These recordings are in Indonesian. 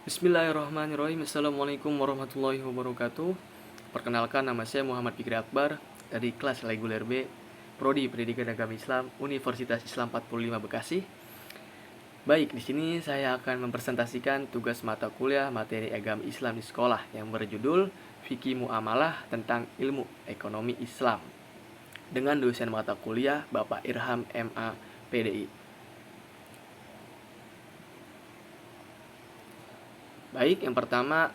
Bismillahirrahmanirrahim. Assalamualaikum warahmatullahi wabarakatuh. Perkenalkan, nama saya Muhammad Fikri Akbar dari kelas reguler B, Prodi Pendidikan Agama Islam, Universitas Islam 45 Bekasi. Baik, di sini saya akan mempresentasikan tugas mata kuliah materi agama Islam di sekolah yang berjudul Fikih Muamalah tentang Ilmu Ekonomi Islam dengan dosen mata kuliah Bapak Irham MA PDI. Baik, yang pertama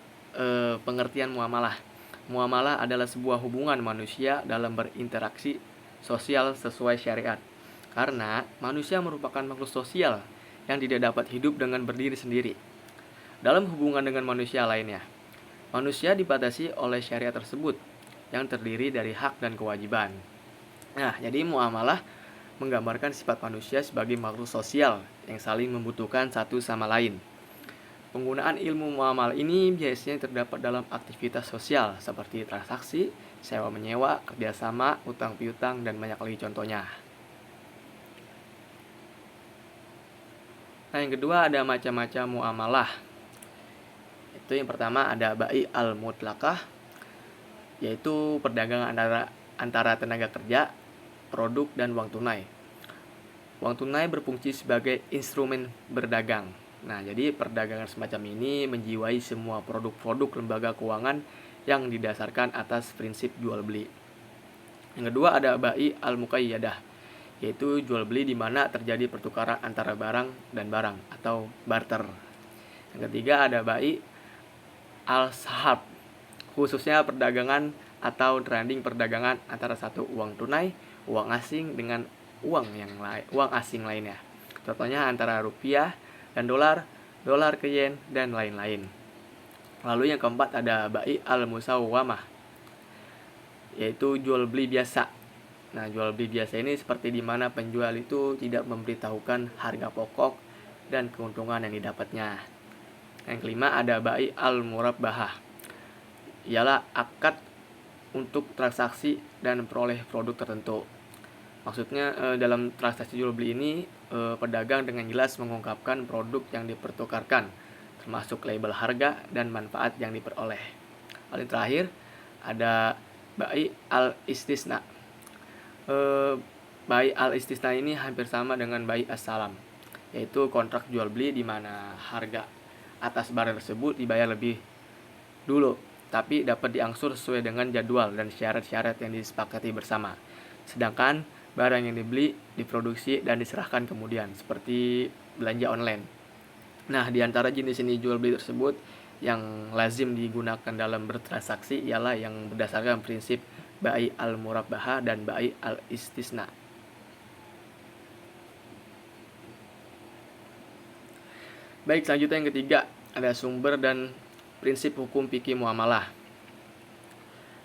pengertian muamalah. Muamalah adalah sebuah hubungan manusia dalam berinteraksi sosial sesuai syariat. Karena manusia merupakan makhluk sosial yang tidak dapat hidup dengan berdiri sendiri. Dalam hubungan dengan manusia lainnya, manusia dibatasi oleh syariat tersebut yang terdiri dari hak dan kewajiban. Nah, jadi muamalah menggambarkan sifat manusia sebagai makhluk sosial yang saling membutuhkan satu sama lain. Penggunaan ilmu muamalah ini biasanya terdapat dalam aktivitas sosial seperti transaksi, sewa-menyewa, kerjasama, utang piutang, dan banyak lagi contohnya. Nah, yang kedua ada macam-macam muamalah. Itu yang pertama ada bai al-mutlaqah, yaitu perdagangan antara tenaga kerja, produk, dan uang tunai. Uang tunai berfungsi sebagai instrumen berdagang. Nah, jadi perdagangan semacam ini menjiwai semua produk-produk lembaga keuangan yang didasarkan atas prinsip jual beli. Yang kedua ada bai al-muqayyadah, yaitu jual beli di mana terjadi pertukaran antara barang dan barang atau barter. Yang ketiga ada bai al-sahab, khususnya perdagangan atau trading perdagangan antara satu uang tunai, uang asing dengan uang asing lainnya. Contohnya antara rupiah dan dolar, dolar ke yen, dan lain-lain. Lalu yang keempat ada bai al-musawwamah, yaitu jual beli biasa. Nah, jual beli biasa ini seperti di mana penjual itu tidak memberitahukan harga pokok dan keuntungan yang didapatnya. Yang kelima ada bai al-murabbahah, ialah akad untuk transaksi dan peroleh produk tertentu. Maksudnya dalam transaksi jual beli ini pedagang dengan jelas mengungkapkan produk yang dipertukarkan, termasuk label harga dan manfaat yang diperoleh. Paling terakhir ada bai al-istisna. Bai al-istisna ini hampir sama dengan bai as-salam, yaitu kontrak jual beli di mana harga atas barang tersebut dibayar lebih dulu, tapi dapat diangsur sesuai dengan jadwal dan syarat-syarat yang disepakati bersama. Sedangkan barang yang dibeli diproduksi dan diserahkan kemudian, seperti belanja online. Nah, di antara jenis ini jual beli tersebut yang lazim digunakan dalam bertransaksi ialah yang berdasarkan prinsip bai al-murabbahah dan bai al-istisna. Baik, selanjutnya yang ketiga ada sumber dan prinsip hukum fikih muamalah.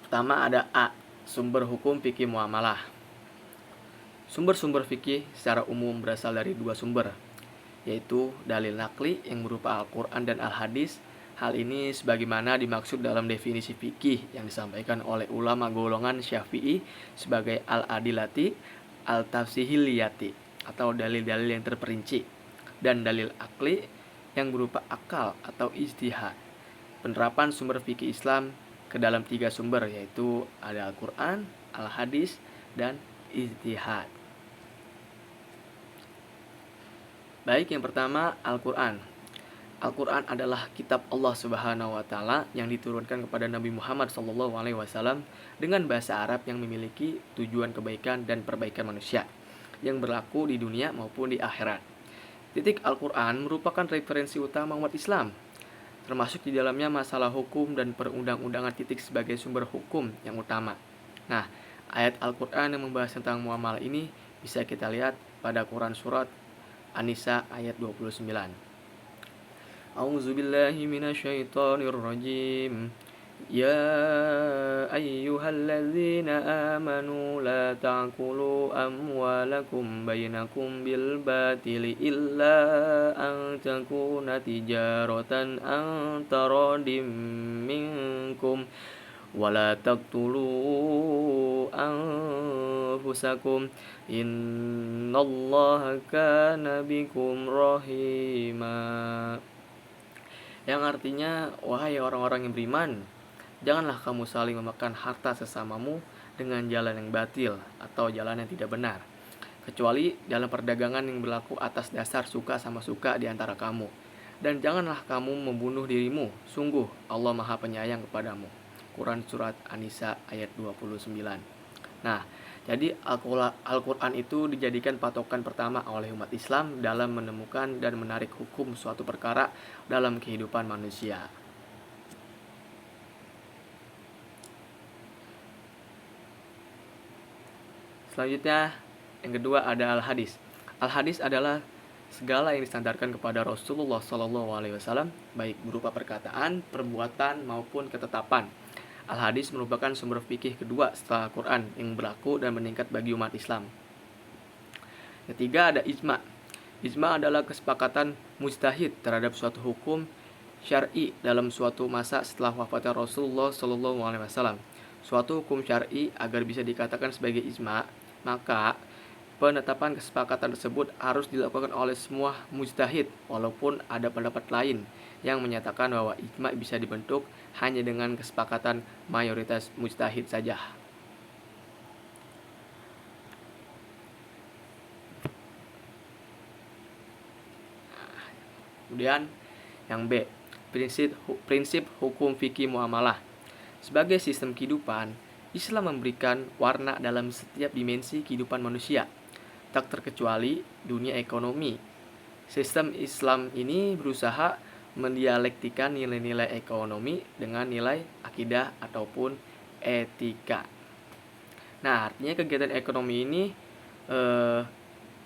Pertama ada A, sumber hukum fikih muamalah. Sumber-sumber fikih secara umum berasal dari dua sumber, yaitu dalil nakli yang berupa Al-Quran dan Al-Hadis. Hal ini sebagaimana dimaksud dalam definisi fikih yang disampaikan oleh ulama golongan Syafi'i sebagai al-adilati, al-tafsihiliyati, atau dalil-dalil yang terperinci, dan dalil akli yang berupa akal atau ijtihad. Penerapan sumber fikih Islam ke dalam tiga sumber, yaitu ada Al-Quran, Al-Hadis, dan ijtihad. Baik, yang pertama Al-Quran. Al-Quran adalah kitab Allah Subhanahu wa Ta'ala yang diturunkan kepada Nabi Muhammad SAW dengan bahasa Arab yang memiliki tujuan kebaikan dan perbaikan manusia yang berlaku di dunia maupun di akhirat. Titik Al-Quran merupakan referensi utama umat Islam, termasuk di dalamnya masalah hukum dan perundang-undangan titik sebagai sumber hukum yang utama. Nah, ayat Al-Quran yang membahas tentang muamalah ini bisa kita lihat pada Quran surat An-Nisa ayat 29. A'udzubillahi minasyaitonirrajim. Ya ayyuhalladzina amanu la ta'kulu amwalakum bainakum bil batili illa an takuna tijaratan an taradim minkum wala taqtulu anfusakum innallaha kana bikum rahima. yang artinya, wahai orang-orang yang beriman, janganlah kamu saling memakan harta sesamamu dengan jalan yang batil atau jalan yang tidak benar, kecuali dalam perdagangan yang berlaku atas dasar suka sama suka di antara kamu. Dan janganlah kamu membunuh dirimu, sungguh Allah Maha Penyayang kepadamu. Quran Surat An-Nisa ayat 29. Nah, jadi Al-Quran itu dijadikan patokan pertama oleh umat Islam dalam menemukan dan menarik hukum suatu perkara dalam kehidupan manusia. Selanjutnya, yang kedua ada al-hadis. Al-hadis adalah segala yang disandarkan kepada Rasulullah SAW, baik berupa perkataan, perbuatan, maupun ketetapan. Al-hadis merupakan sumber fikih kedua setelah Al-Quran yang berlaku dan meningkat bagi umat Islam. Ketiga ada ijma. Ijma adalah kesepakatan mujtahid terhadap suatu hukum syar'i dalam suatu masa setelah wafatnya Rasulullah SAW. Suatu hukum syar'i agar bisa dikatakan sebagai ijma, maka penetapan kesepakatan tersebut harus dilakukan oleh semua mujtahid, walaupun ada pendapat lain yang menyatakan bahwa ijma bisa dibentuk hanya dengan kesepakatan mayoritas mujtahid saja. Kemudian yang B, prinsip hukum fikih muamalah. Sebagai sistem kehidupan, Islam memberikan warna dalam setiap dimensi kehidupan manusia, tak terkecuali dunia ekonomi. Sistem Islam ini berusaha mendialektikan nilai-nilai ekonomi dengan nilai akidah ataupun etika. Nah, artinya kegiatan ekonomi ini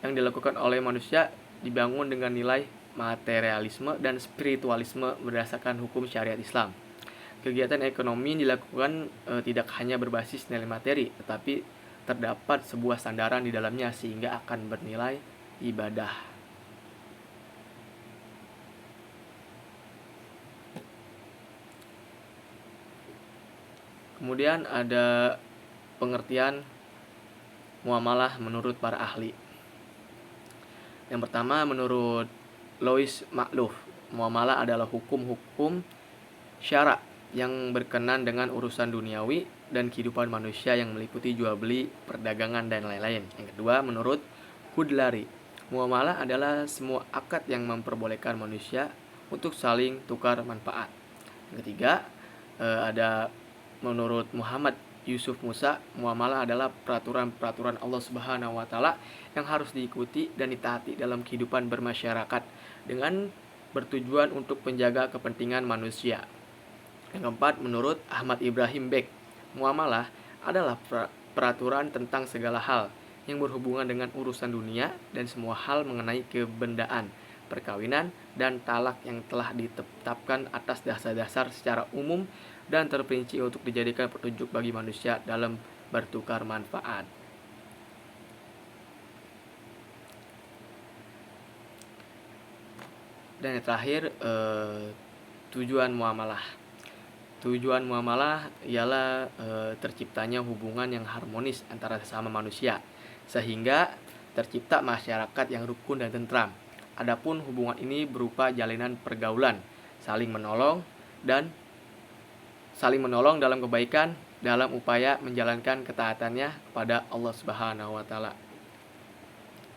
yang dilakukan oleh manusia dibangun dengan nilai materialisme dan spiritualisme berdasarkan hukum syariat Islam. Kegiatan ekonomi dilakukan tidak hanya berbasis nilai materi, tetapi terdapat sebuah sandaran di dalamnya sehingga akan bernilai ibadah. Kemudian ada pengertian muamalah menurut para ahli. Yang pertama, menurut Louis Makhlouf, muamalah adalah hukum-hukum syara yang berkenan dengan urusan duniawi dan kehidupan manusia yang meliputi jual beli, perdagangan, dan lain-lain. Yang kedua, menurut Kudlari, muamalah adalah semua akad yang memperbolehkan manusia untuk saling tukar manfaat. Yang ketiga, ada menurut Muhammad Yusuf Musa, muamalah adalah peraturan-peraturan Allah Subhanahu wa Ta'ala yang harus diikuti dan ditaati dalam kehidupan bermasyarakat dengan bertujuan untuk menjaga kepentingan manusia. Yang keempat, menurut Ahmad Ibrahim Bek, muamalah adalah peraturan tentang segala hal yang berhubungan dengan urusan dunia dan semua hal mengenai kebendaan, perkawinan, dan talak yang telah ditetapkan atas dasar-dasar secara umum dan terperinci untuk dijadikan petunjuk bagi manusia dalam bertukar manfaat. Dan yang terakhir, tujuan muamalah. Tujuan muamalah ialah terciptanya hubungan yang harmonis antara sesama manusia, sehingga tercipta masyarakat yang rukun dan tentram. Adapun hubungan ini berupa jalinan pergaulan, saling menolong dalam kebaikan dalam upaya menjalankan ketaatannya kepada Allah Subhanahu wa Ta'ala.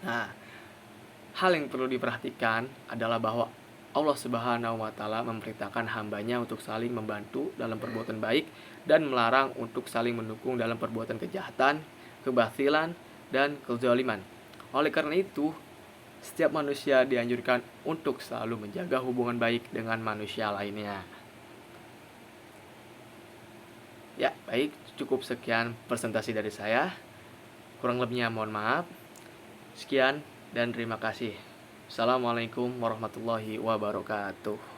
Nah, hal yang perlu diperhatikan adalah bahwa Allah Subhanahu wa Ta'ala memerintahkan hambanya untuk saling membantu dalam perbuatan baik dan melarang untuk saling mendukung dalam perbuatan kejahatan, kebatilan, dan kezaliman. Oleh karena itu, setiap manusia dianjurkan untuk selalu menjaga hubungan baik dengan manusia lainnya. Ya, baik, cukup sekian presentasi dari saya. Kurang lebihnya mohon maaf. Sekian dan terima kasih. Assalamualaikum warahmatullahi wabarakatuh.